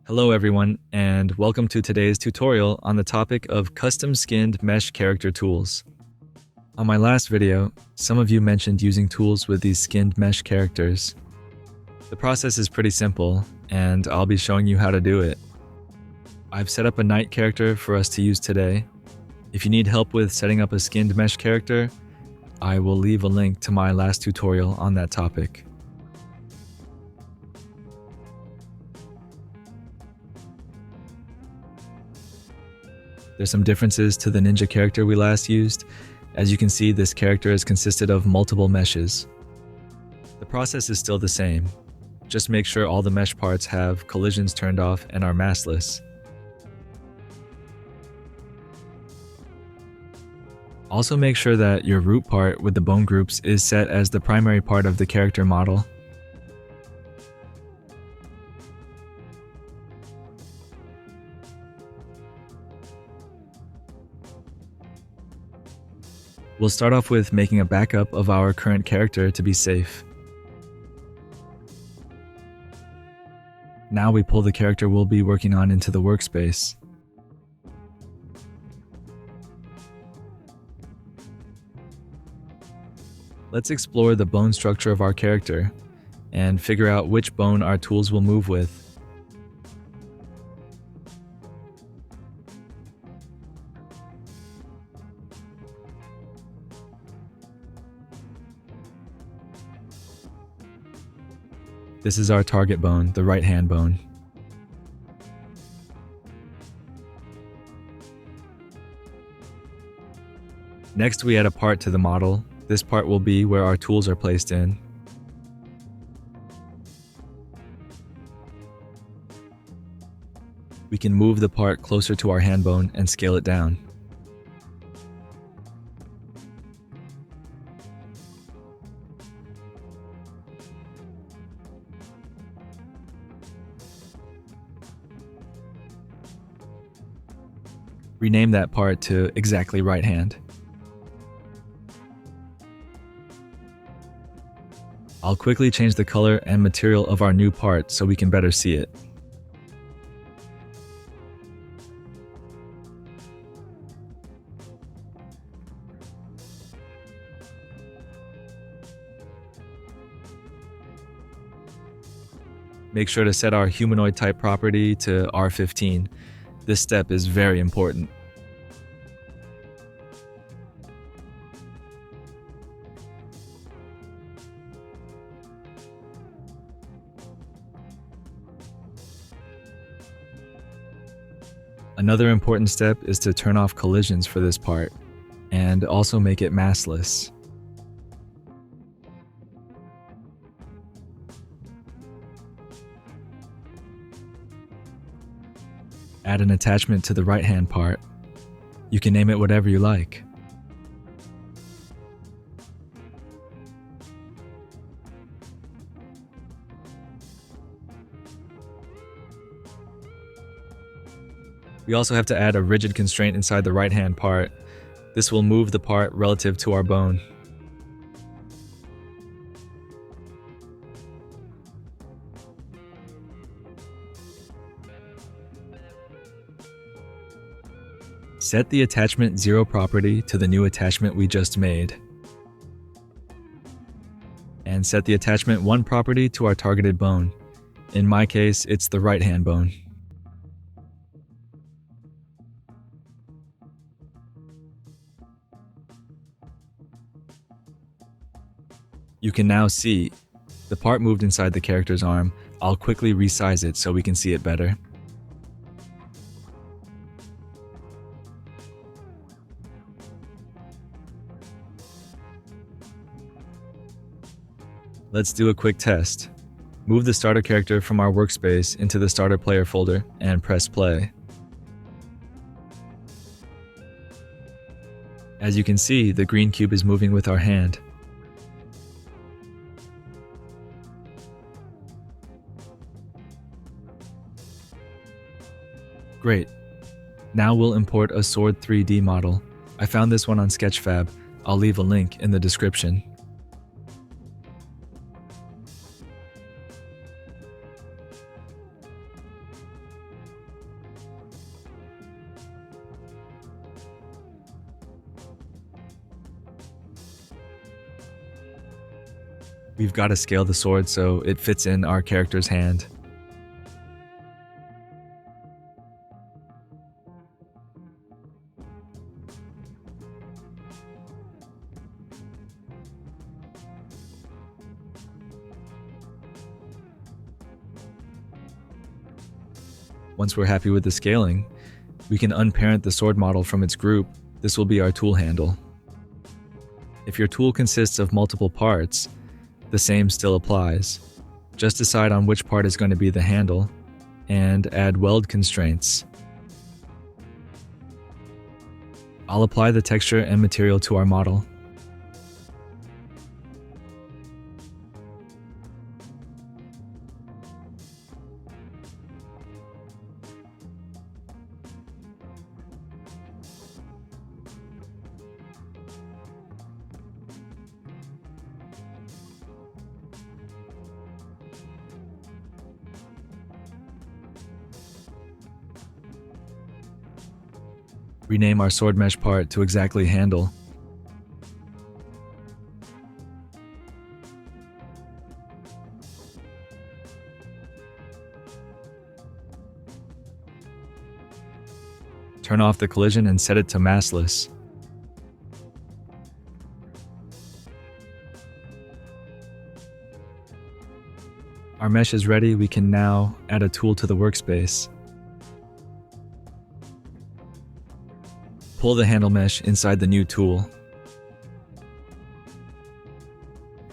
Hello everyone, and welcome to today's tutorial on the topic of custom skinned mesh character tools. On my last video, some of you mentioned using tools with these skinned mesh characters. The process is pretty simple, and I'll be showing you how to do it. I've set up a knight character for us to use today. If you need help with setting up a skinned mesh character, I will leave a link to my last tutorial on that topic. There's some differences to the ninja character we last used. As you can see, this character is consisted of multiple meshes. The process is still the same. Just make sure all the mesh parts have collisions turned off and are maskless. Also make sure that your root part with the bone groups is set as the primary part of the character model. We'll start off with making a backup of our current character to be safe. Now we pull the character we'll be working on into the workspace. Let's explore the bone structure of our character and figure out which bone our tools will move with. This is our target bone, the right hand bone. Next, we add a part to the model. This part will be where our tools are placed in. We can move the part closer to our hand bone and scale it down. Rename that part to exactly right hand. I'll quickly change the color and material of our new part so we can better see it. Make sure to set our humanoid type property to R15. This step is very important. Another important step is to turn off collisions for this part, and also make it maskless. Add an attachment to the right hand part. You can name it whatever you like. We also have to add a rigid constraint inside the right hand part. This will move the part relative to our bone. Set the attachment 0 property to the new attachment we just made. And set the attachment 1 property to our targeted bone. In my case, it's the right hand bone. You can now see the part moved inside the character's arm. I'll quickly resize it so we can see it better. Let's do a quick test. Move the starter character from our workspace into the starter player folder and press play. As you can see, the green cube is moving with our hand. Great. Now we'll import a sword 3D model. I found this one on Sketchfab. I'll leave a link in the description. We've got to scale the sword so it fits in our character's hand. Once we're happy with the scaling, we can unparent the sword model from its group. This will be our tool handle. If your tool consists of multiple parts, the same still applies. Just decide on which part is going to be the handle and add weld constraints. I'll apply the texture and material to our model. Rename our sword mesh part to exactly handle. Turn off the collision and set it to massless. Our mesh is ready. We can now add a tool to the workspace. Pull the handle mesh inside the new tool.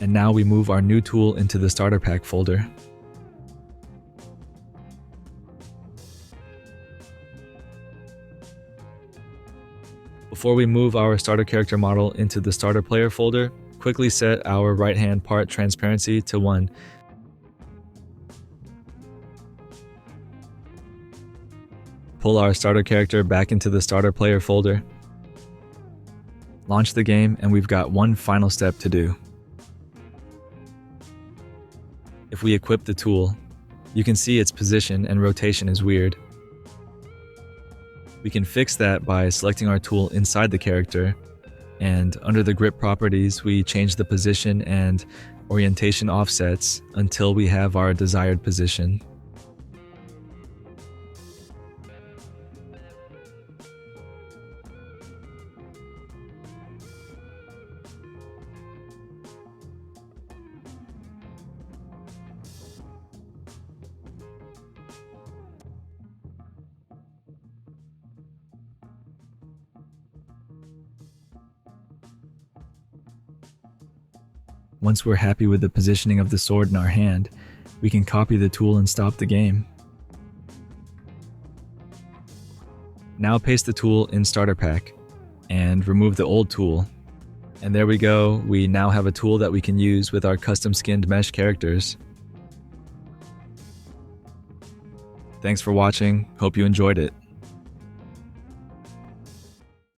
And now we move our new tool into the starter pack folder. Before we move our starter character model into the starter player folder, quickly set our right hand part transparency to 1. Pull our starter character back into the starter player folder. Launch the game, and we've got one final step to do. If we equip the tool, you can see its position and rotation is weird. We can fix that by selecting our tool inside the character, and under the grip properties, we change the position and orientation offsets until we have our desired position. Once we're happy with the positioning of the sword in our hand, we can copy the tool and stop the game. Now paste the tool in starter pack and remove the old tool. And there we go, we now have a tool that we can use with our custom skinned mesh characters. Thanks for watching, hope you enjoyed it.